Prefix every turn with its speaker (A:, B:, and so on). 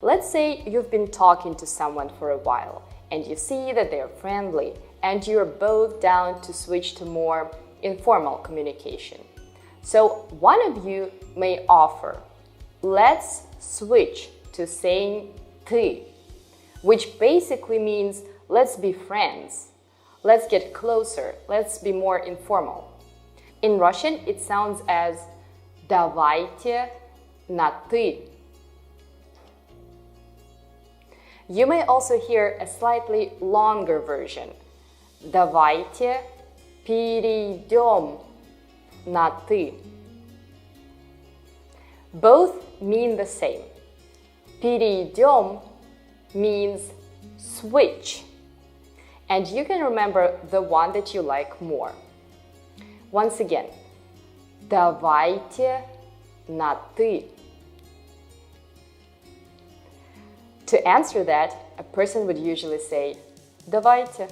A: let's say you've been talking to someone for a while and you see that they're friendly and you're both down to switch to more informal communication. So one of you may offer, let's switch to saying ты, which basically means let's be friends, let's get closer, let's be more informal. In Russian, it sounds as давайте на ты. You may also hear a slightly longer version. Давайте перейдем на ты. Both mean the same. Перейдем means switch. And you can remember the one that you like more. Once again, давайте на ты. To answer that, a person would usually say «давайте».